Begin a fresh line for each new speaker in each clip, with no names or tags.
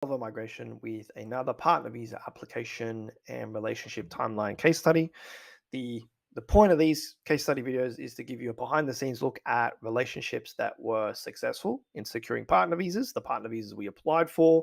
of a migration with another partner visa application and relationship timeline case study. The the point of these case study videos is to give you a behind the scenes look at relationships that were successful in securing partner visas, the partner visas we applied for,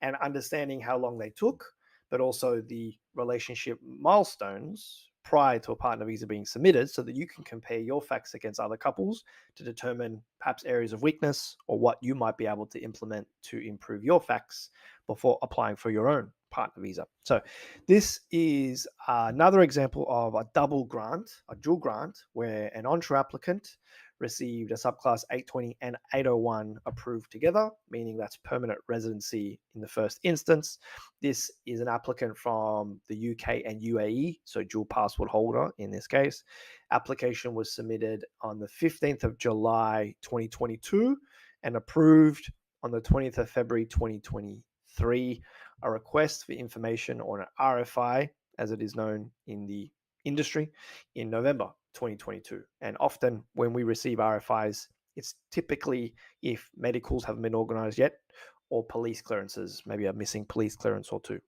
and understanding how long they took, but also the relationship milestones prior to a partner visa being submitted so that you can compare your facts against other couples to determine perhaps areas of weakness or what you might be able to implement to improve your facts before applying for your own partner visa. So this is another example of a double grant, a dual grant, where an onshore applicant received a subclass 820 and 801 approved together, meaning that's permanent residency in the first instance. This is an applicant from the UK and UAE, so dual passport holder in this case. Application was submitted on the 15th of July 2022 and approved on the 20th of February 2023. A request for information, or an RFI, as it is known in the industry, in November 2022. And often when we receive RFIs, it's typically if medicals haven't been organized yet or police clearances, maybe a missing police clearance or two,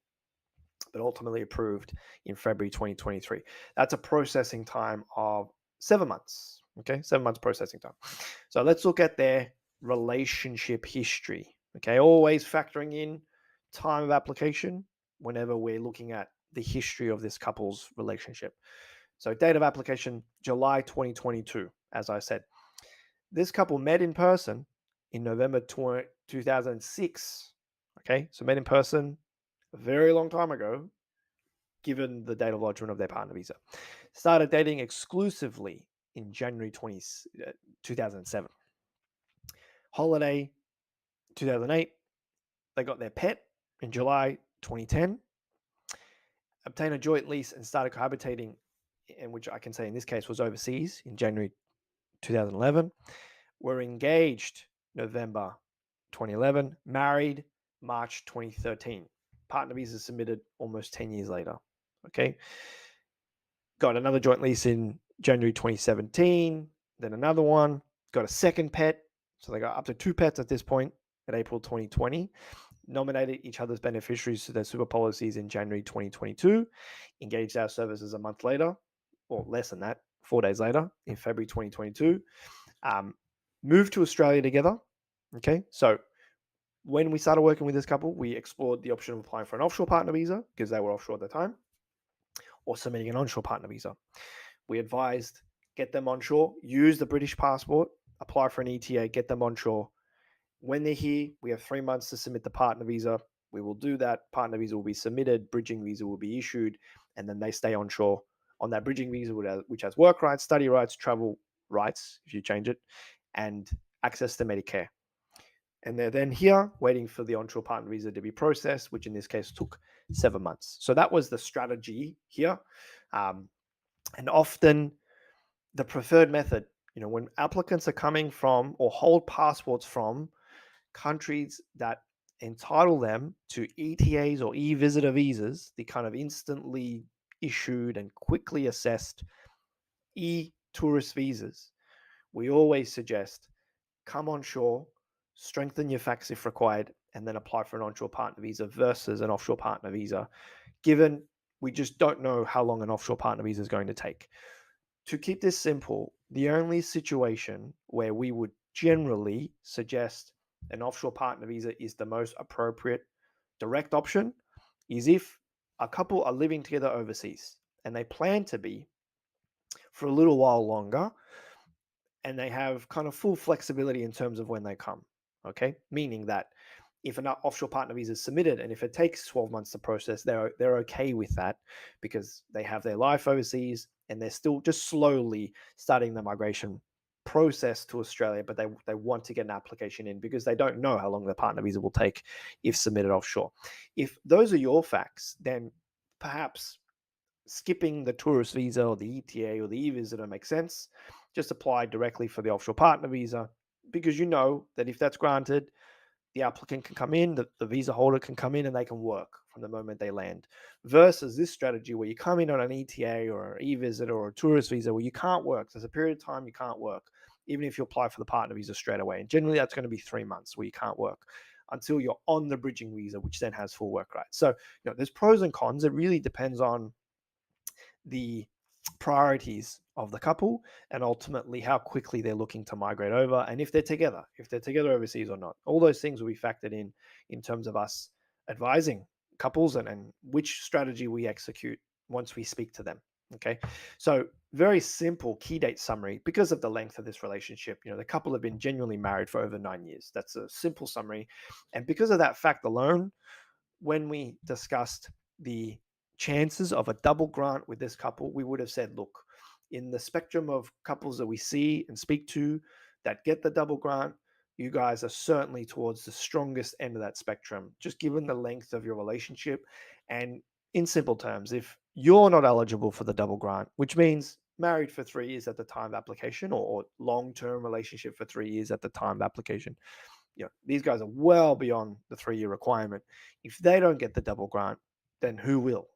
but ultimately approved in February 2023. That's a processing time of 7 months. Okay, 7 months processing time. So let's look at their relationship history. Okay, always factoring in time of application whenever we're looking at the history of this couple's relationship. So, date of application, July 2022, as I said. This couple met in person in November 2006. Okay, so met in person a very long time ago, given the date of lodgement of their partner visa. Started dating exclusively in January 2007. Holiday, 2008. They got their pet in July 2010. Obtained a joint lease and started cohabitating, in which I can say in this case was overseas, in January 2011. Were engaged November 2011. Married March 2013. Partner visa submitted almost 10 years later. Okay. Got another joint lease in January 2017. Then another one. Got a second pet. So they got up to two pets at this point at April 2020. Nominated each other's beneficiaries to their super policies in January 2022. Engaged our services a month later, or less than that, 4 days later, in February 2022. Moved to Australia together. Okay, so when we started working with this couple, we explored the option of applying for an offshore partner visa because they were offshore at the time, or submitting an onshore partner visa. We advised get them onshore, use the British passport, apply for an ETA, get them onshore. When they're here, we have 3 months to submit the partner visa. We will do that. Partner visa will be submitted, bridging visa will be issued, and then they stay onshore on that bridging visa, which has work rights, study rights, travel rights, if you change it, and access to Medicare. And they're then here waiting for the onshore partner visa to be processed, which in this case took 7 months. So that was the strategy here. And often the preferred method, when applicants are coming from or hold passports from countries that entitle them to ETAs or e-visitor visas, the kind of instantly issued and quickly assessed e-tourist visas, we always suggest come onshore, strengthen your facts if required, and then apply for an onshore partner visa versus an offshore partner visa, given we just don't know how long an offshore partner visa is going to take. To keep this simple, the only situation where we would generally suggest an offshore partner visa is the most appropriate direct option is if a couple are living together overseas and they plan to be for a little while longer, and they have kind of full flexibility in terms of when they come. Okay, meaning that if an offshore partner visa is submitted and if it takes 12 months to process, they're okay with that because they have their life overseas and they're still just slowly starting the migration process to Australia, but they want to get an application in because they don't know how long the partner visa will take if submitted offshore. If those are your facts, then perhaps skipping the tourist visa or the ETA or the e-visitor makes sense. Just apply directly for the offshore partner visa because you know that if that's granted, the applicant can come in, the visa holder can come in and they can work from the moment they land. Versus this strategy where you come in on an ETA or an e-visitor or a tourist visa where you can't work. There's a period of time you can't work, even if you apply for the partner visa straight away. And generally that's going to be 3 months where you can't work. until you're on the bridging visa, which then has full work rights. So, there's pros and cons. It really depends on the priorities of the couple and ultimately how quickly they're looking to migrate over, and if they're together overseas or not. All those things will be factored in terms of us advising couples and which strategy we execute once we speak to them. Okay, so very simple key date summary. Because of the length of this relationship, the couple have been genuinely married for over 9 years. That's a simple summary, and because of that fact alone, when we discussed the chances of a double grant with this couple, we would have said, look, in the spectrum of couples that we see and speak to that get the double grant, you guys are certainly towards the strongest end of that spectrum, just given the length of your relationship. And in simple terms, if you're not eligible for the double grant, which means married for 3 years at the time of application, or long-term relationship for 3 years at the time of application, these guys are well beyond the 3-year requirement. If they don't get the double grant, then who will?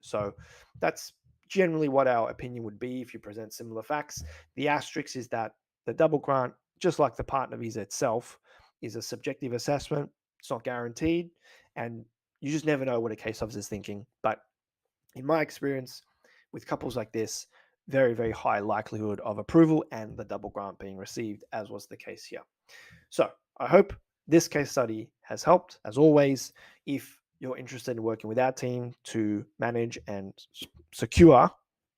So that's generally what our opinion would be if you present similar facts. The asterisk is that the double grant, just like the partner visa itself, is a subjective assessment. It's not guaranteed, and you just never know what a case officer is thinking. But in my experience with couples like this, very, very high likelihood of approval and the double grant being received, as was the case here. So I hope this case study has helped. As always, if you're interested in working with our team to manage and secure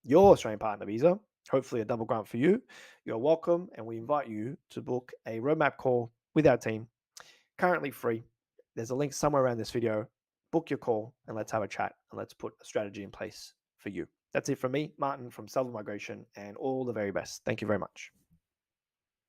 your Australian partner visa, hopefully a double grant for you, you're welcome. And we invite you to book a roadmap call with our team, currently free. There's a link somewhere around this video. Book your call and let's have a chat and let's put a strategy in place for you. That's it from me, Martin from Self Migration, and all the very best. Thank you very much.